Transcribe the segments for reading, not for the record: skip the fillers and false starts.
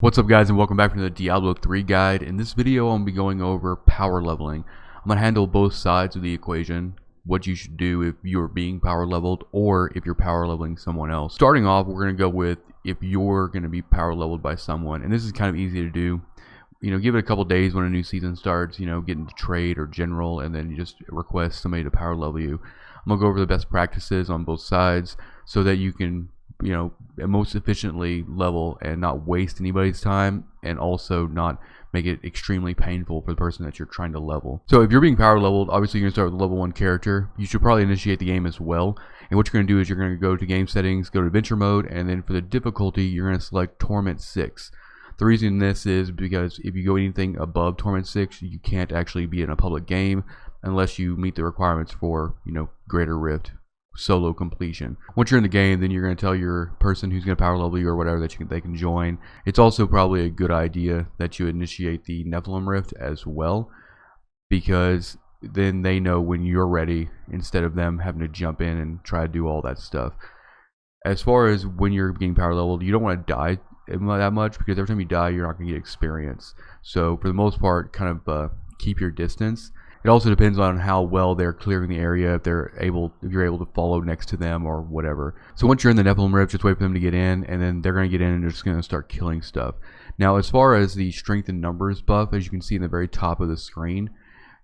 What's up guys, and welcome back to the Diablo 3 guide. In this video I'm going to be going over power leveling. I'm going to handle both sides of the equation, what you should do if you're being power leveled or if you're power leveling someone else. Starting off, we're going to go with if you're going to be power leveled by someone, and this is kind of easy to do. Give it a couple days when a new season starts, get into trade or general, and then you just request somebody to power level you. I'm going to go over the best practices on both sides so that you can most efficiently level and not waste anybody's time, and also not make it extremely painful for the person that you're trying to level. So if you're being power leveled, obviously you're going to start with a level 1 character. You should probably initiate the game as well, and what you're going to do is you're going to go to game settings, go to adventure mode, and then for the difficulty you're going to select Torment 6. The reason this is because if you go anything above Torment 6, you can't actually be in a public game unless you meet the requirements for Greater Rift solo completion. Once you're in the game, then you're going to tell your person who's going to power level you or whatever that they can join. It's also probably a good idea that you initiate the Nephilim Rift as well, because then they know when you're ready instead of them having to jump in and try to do all that stuff. As far as when you're getting power leveled, you don't want to die that much, because every time you die you're not going to get experience. So for the most part, kind of keep your distance. It also depends on how well they're clearing the area, if you're able to follow next to them or whatever. So once you're in the Nephilim Rift, just wait for them to get in, and then they're going to get in and they're just going to start killing stuff. Now, as far as the strength and numbers buff, as you can see in the very top of the screen,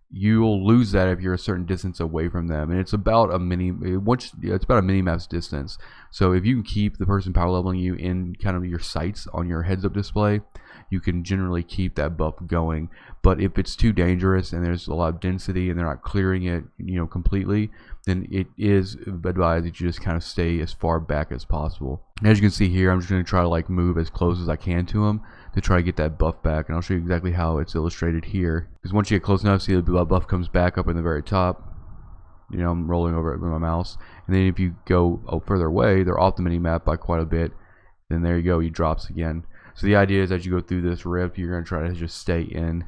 you'll lose that if you're a certain distance away from them, and it's about a mini-map's distance. So if you can keep the person power leveling you in kind of your sights on your heads-up display, you can generally keep that buff going. But if it's too dangerous and there's a lot of density and they're not clearing it completely, then it is advised that you just kind of stay as far back as possible. And as you can see here, I'm just going to try to move as close as I can to them to try to get that buff back, and I'll show you exactly how it's illustrated here. Because once you get close enough, see the buff comes back up in the very top. I'm rolling over it with my mouse, and then if you go further away, they're off the mini map by quite a bit. Then there you go, he drops again. So the idea is, as you go through this rift, you're going to try to just stay in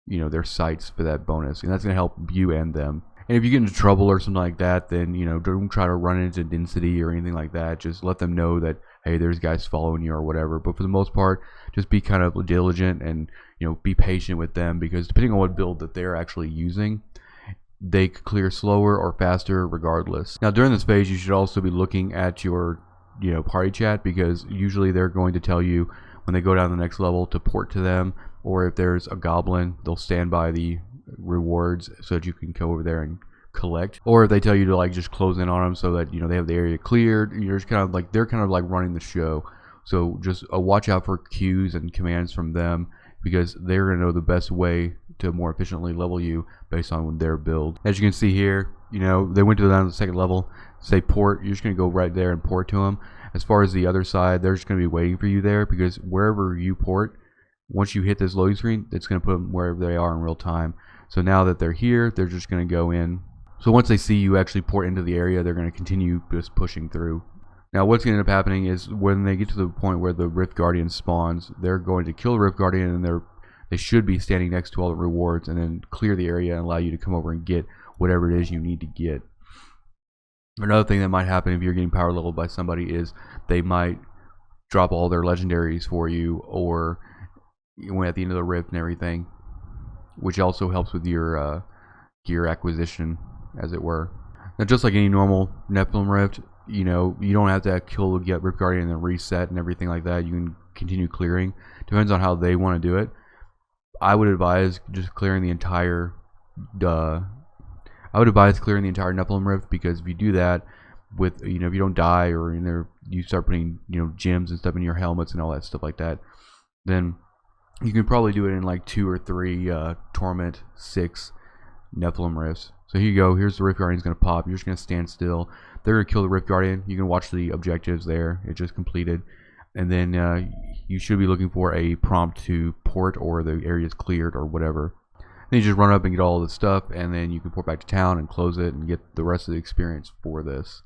their sights for that bonus, and that's going to help you and them. And if you get into trouble or something like that, then don't try to run into density or anything like that. Just let them know that, hey, there's guys following you or whatever. But for the most part, just be kind of diligent and be patient with them, because depending on what build that they're actually using, they could clear slower or faster regardless. Now during this phase, you should also be looking at your party chat, because usually they're going to tell you when they go down to the next level to port to them, or if there's a goblin, they'll stand by the rewards so that you can go over there and collect. Or if they tell you to just close in on them so that they have the area cleared, you're just kind of they're kind of running the show. So just watch out for cues and commands from them, because they're going to know the best way to more efficiently level you based on their build. As you can see here, they went down to the second level, say port, you're just going to go right there and port to them. As far as the other side, they're just going to be waiting for you there, because wherever you port, once you hit this loading screen, it's going to put them wherever they are in real time. So now that they're here, they're just going to go in. So once they see you actually port into the area, they're going to continue just pushing through. Now what's going to end up happening is, when they get to the point where the Rift Guardian spawns, they're going to kill the Rift Guardian, and they should be standing next to all the rewards, and then clear the area and allow you to come over and get whatever it is you need to get. Another thing that might happen if you're getting power leveled by somebody is they might drop all their legendaries for you, or at the end of the rift and everything, which also helps with your gear acquisition, as it were. Now, just like any normal Nephilim Rift, you don't have to kill get Rift Guardian and then reset and everything like that. You can continue clearing. Depends on how they want to do it. I would advise just clearing the entire Nephilim Rift, because if you do that, with if you don't die, or you start putting gems and stuff in your helmets and all that stuff like that, then you can probably do it in 2 or 3 Torment 6 Nephilim Rifts. So here you go. Here's the Rift Guardian's going to pop. You're just going to stand still. They're going to kill the Rift Guardian. You can watch the objectives there. It just completed. And then you should be looking for a prompt to port, or the area's cleared, or whatever. Then you just run up and get all the stuff, and then you can port back to town and close it and get the rest of the experience for this.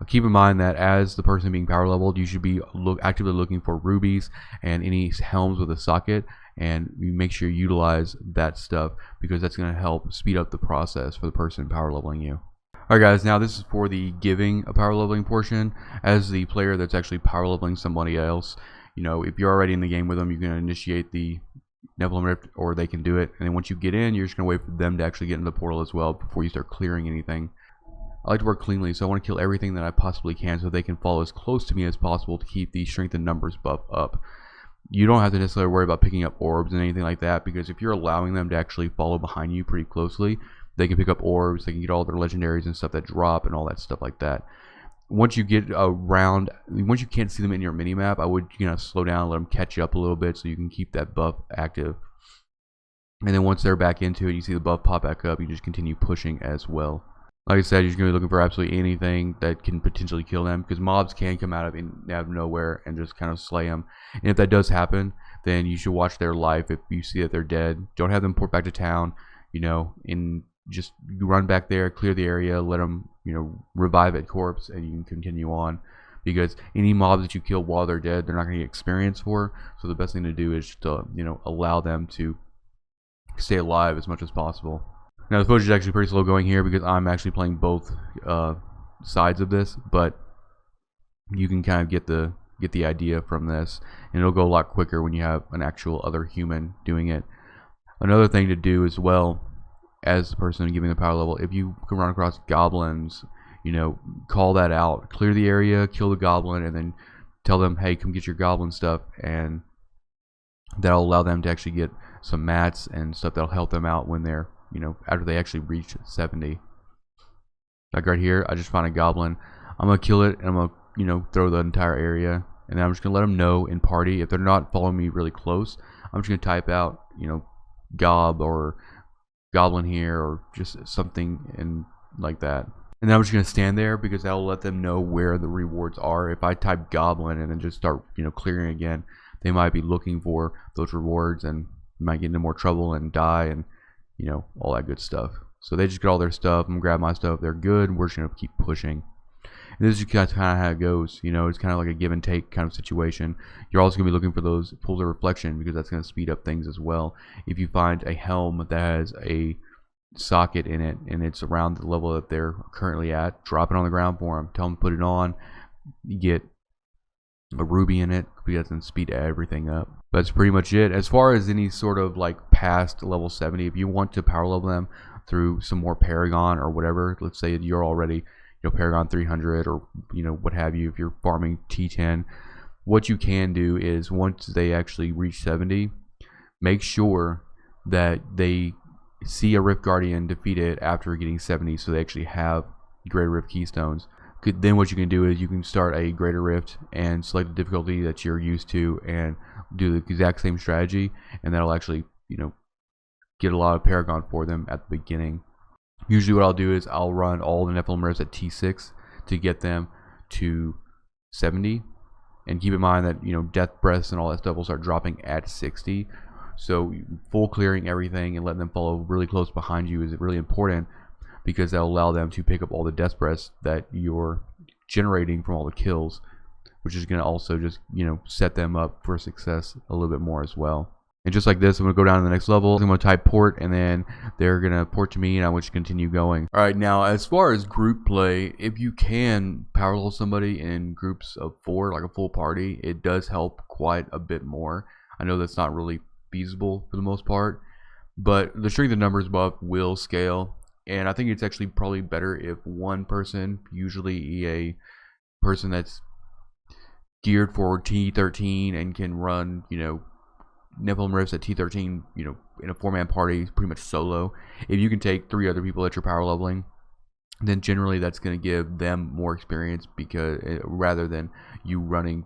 Keep in mind that as the person being power leveled, you should be actively looking for rubies and any helms with a socket, and you make sure you utilize that stuff, because that's going to help speed up the process for the person power leveling you. Alright guys, now this is for the giving a power leveling portion. As the player that's actually power leveling somebody else, You know, if you're already in the game with them, you can initiate the Nephilim Rift, or they can do it. And then once you get in, you're just going to wait for them to actually get in the portal as well before you start clearing anything. I like to work cleanly, so I want to kill everything that I possibly can so they can follow as close to me as possible to keep the strength and numbers buff up. You don't have to necessarily worry about picking up orbs and anything like that, because if you're allowing them to actually follow behind you pretty closely, they can pick up orbs, they can get all their legendaries and stuff that drop and all that stuff like that. Once you get around, once you can't see them in your minimap, I would slow down and let them catch you up a little bit so you can keep that buff active. And then once they're back into it, you see the buff pop back up, you just continue pushing as well. Like I said, you're just going to be looking for absolutely anything that can potentially kill them, because mobs can come out of nowhere and just kind of slay them. And if that does happen, then you should watch their life. If you see that they're dead, don't have them port back to town, and just run back there, clear the area, let them, revive at corpse, and you can continue on. Because any mobs that you kill while they're dead, they're not going to get experience for. So the best thing to do is just to, allow them to stay alive as much as possible. Now the footage is actually pretty slow going here because I'm actually playing both sides of this, but you can kind of get the idea from this, and it'll go a lot quicker when you have an actual other human doing it. Another thing to do as well, as the person giving the power level, if you can run across goblins, call that out, clear the area, kill the goblin, and then tell them, hey, come get your goblin stuff, and that'll allow them to actually get some mats and stuff that'll help them out when they're after they actually reach 70. Like right here, I just found a goblin. I'm gonna kill it, and I'm gonna throw the entire area, and then I'm just gonna let them know in party if they're not following me really close. I'm just gonna type out gob or goblin here or just something and like that, and then I'm just gonna stand there because that'll let them know where the rewards are. If I type goblin and then just start clearing again, they might be looking for those rewards and might get into more trouble and die and all that good stuff. So they just get all their stuff. I'm gonna grab my stuff. They're good. We're just gonna keep pushing. And this is kind of how it goes. It's kind of like a give and take kind of situation. You're also gonna be looking for those pools of reflection because that's gonna speed up things as well. If you find a helm that has a socket in it and it's around the level that they're currently at, drop it on the ground for them. Tell them to put it on. You get a ruby in it because that's gonna speed everything up. That's pretty much it. As far as any sort of like past level 70, if you want to power level them through some more Paragon or whatever, let's say you're already Paragon 300 or what have you, if you're farming T10, what you can do is once they actually reach 70, make sure that they see a Rift Guardian defeat it after getting 70, so they actually have Greater Rift Keystones. Then what you can do is you can start a Greater Rift and select the difficulty that you're used to and do the exact same strategy, and that'll actually get a lot of Paragon for them at the beginning. Usually what I'll do is I'll run all the Nephilim Rifts at T6 to get them to 70, and keep in mind that death breaths and all that stuff will start dropping at 60. So full clearing everything and letting them follow really close behind you is really important, because that'll allow them to pick up all the death breaths that you're generating from all the kills, which is going to also just set them up for success a little bit more as well. And just like this, I'm going to go down to the next level. I'm going to type port, and then they're going to port to me, and I want you to continue going. Alright, now as far as group play, if you can power level somebody in groups of 4, like a full party, it does help quite a bit more. I know that's not really feasible for the most part, but the strength of numbers buff will scale, and I think it's actually probably better if one person, usually a person that's geared for T13 and can run Nephilim Rifts at T13 in a 4-man party, pretty much solo. If you can take 3 other people that you're power leveling, then generally that's going to give them more experience, because rather than you running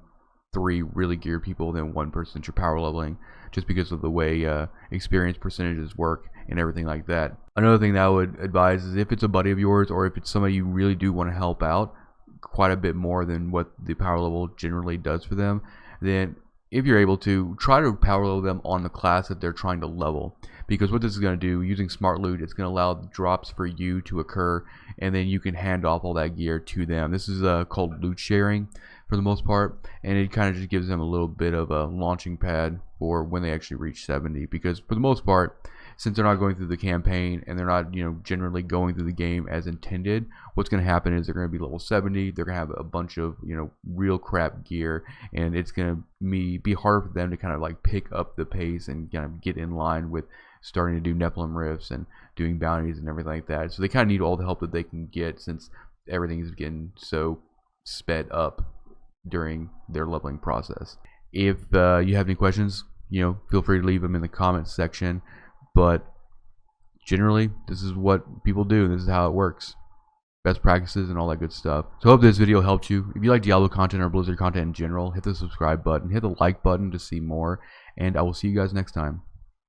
3 really geared people than 1 person that you're power leveling, just because of the way experience percentages work and everything like that. Another thing that I would advise is if it's a buddy of yours, or if it's somebody you really do want to help out quite a bit more than what the power level generally does for them, then if you're able to, try to power level them on the class that they're trying to level. Because what this is going to do, using smart loot, it's going to allow drops for you to occur, and then you can hand off all that gear to them. This is called loot sharing. for the most part, and it kind of just gives them a little bit of a launching pad for when they actually reach 70, because for the most part, since they're not going through the campaign and they're not, generally going through the game as intended, what's going to happen is they're going to be level 70, they're going to have a bunch of, real crap gear, and it's going to be harder for them to kind of like pick up the pace and kind of get in line with starting to do Nephilim rifts and doing bounties and everything like that. So they kind of need all the help that they can get, since everything is getting so sped up during their leveling process. If you have any questions, feel free to leave them in the comments section. But generally, this is what people do. This is how it works. Best practices and all that good stuff. So I hope this video helped you. If you like Diablo content or Blizzard content in general, hit the subscribe button, hit the like button to see more, and I will see you guys next time.